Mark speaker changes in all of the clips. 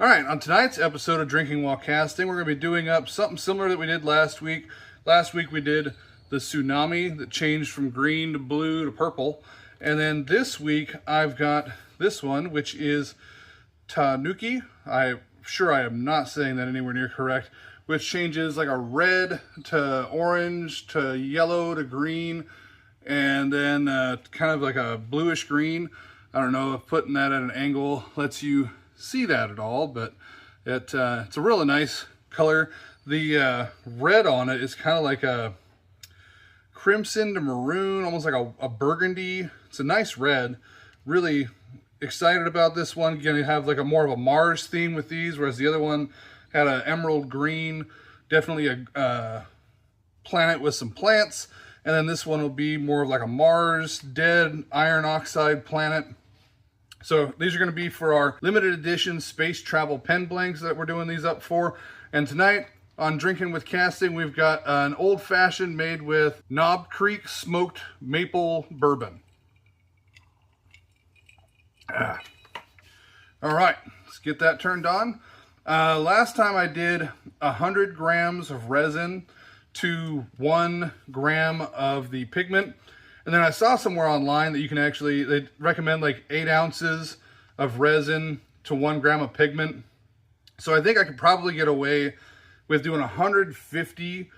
Speaker 1: All right, on tonight's episode of Drinking While Casting, we're going to be doing up something similar that we did last week. Last week we did the tsunami that changed from green to blue to purple. And then this week I've got this one, which is Tanuki. I'm sure I am not saying that anywhere near correct, which changes like a red to orange to yellow to green, and then kind of like a bluish green. I don't know if putting that at an angle lets you see that at all, but it's a really nice color. The red on it is kind of like a crimson to maroon, almost like a burgundy. It's a nice red. Really excited about this one. You're gonna have like a more of a Mars theme with these, whereas the other one had an emerald green, definitely a planet with some plants. And then this one will be more of like a Mars dead iron oxide planet. So these are going to be for our limited edition space travel pen blanks that we're doing these up for. And tonight on Drinking with Casting, we've got an old fashioned made with Knob Creek smoked maple bourbon. All right, let's get that turned on. Last time I did 100 grams of resin to 1 gram of the pigment. And then I saw somewhere online that you can actually, they recommend like 8 ounces of resin to 1 gram of pigment. So I think I could probably get away with doing 150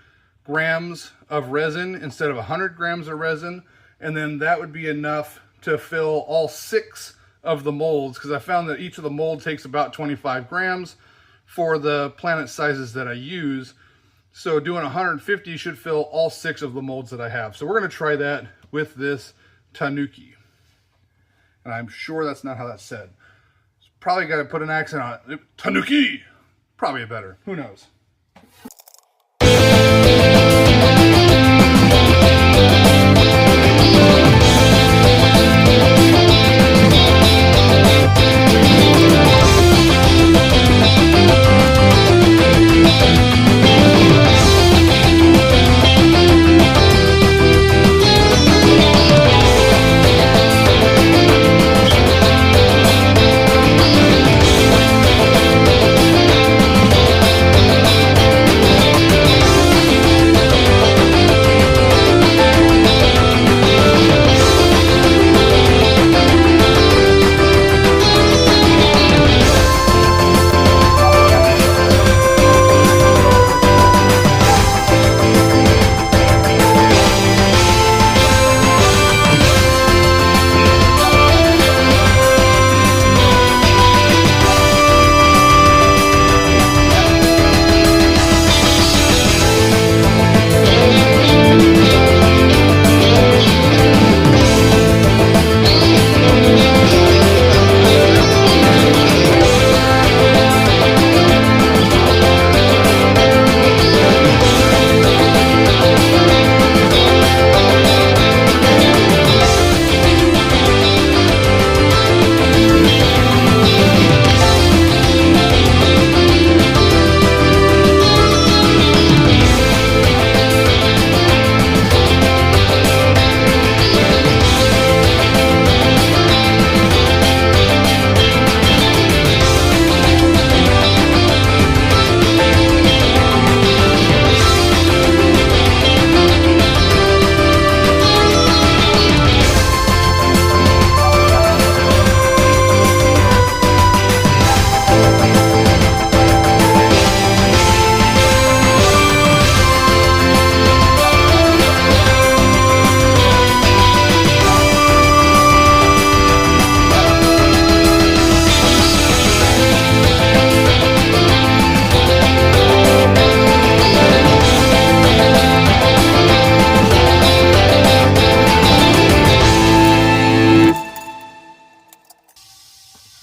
Speaker 1: grams of resin instead of 100 grams of resin. And then that would be enough to fill all 6 of the molds, because I found that each of the mold takes about 25 grams for the planet sizes that I use. So doing 150 should fill all 6 of the molds that I have. So we're going to try that with this Tanuki. And I'm sure that's not how that's said. Probably got to put an accent on it. Tanuki! Probably better. Who knows?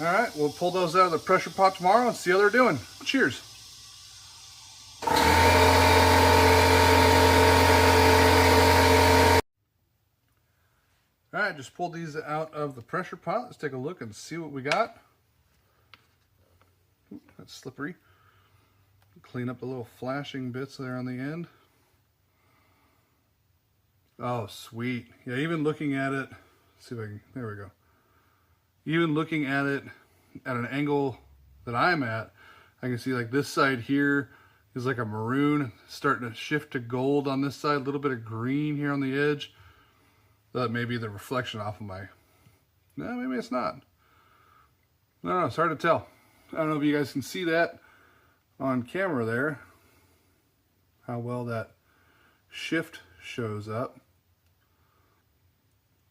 Speaker 1: All right, we'll pull those out of the pressure pot tomorrow and see how they're doing. Cheers. All right, just pulled these out of the pressure pot. Let's take a look and see what we got. Ooh, that's slippery. Clean up the little flashing bits there on the end. Oh, sweet. Yeah, even looking at it, let's see if I can, there we go. Even looking at it at an angle that I'm at, I can see like this side here is like a maroon, starting to shift to gold on this side, a little bit of green here on the edge. That may be the reflection off of my, no, maybe it's not. I don't know, it's hard to tell. I don't know if you guys can see that on camera there, how well that shift shows up.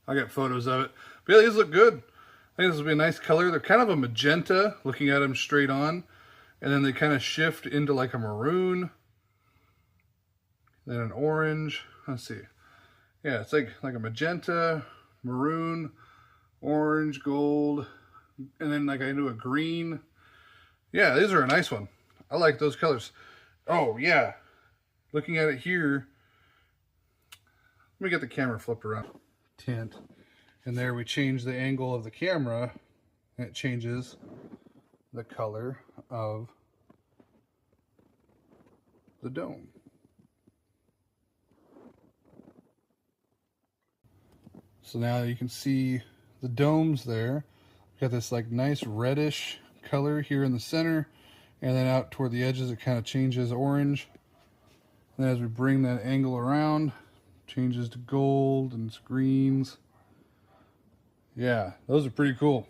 Speaker 1: I got photos of it. But yeah, these look good. I think this will be a nice color. They're kind of a magenta, looking at them straight on. And then they kind of shift into like a maroon. Then an orange. Let's see. Yeah, it's like a magenta, maroon, orange, gold. And then like I do a green. Yeah, these are a nice one. I like those colors. Oh, yeah. Looking at it here. Let me get the camera flipped around. Tint. And there we change the angle of the camera. And it changes the color of the dome. So now you can see the domes there. Got this like nice reddish color here in the center, and then out toward the edges it kind of changes orange. And as we bring that angle around, changes to gold and greens. Yeah, those are pretty cool.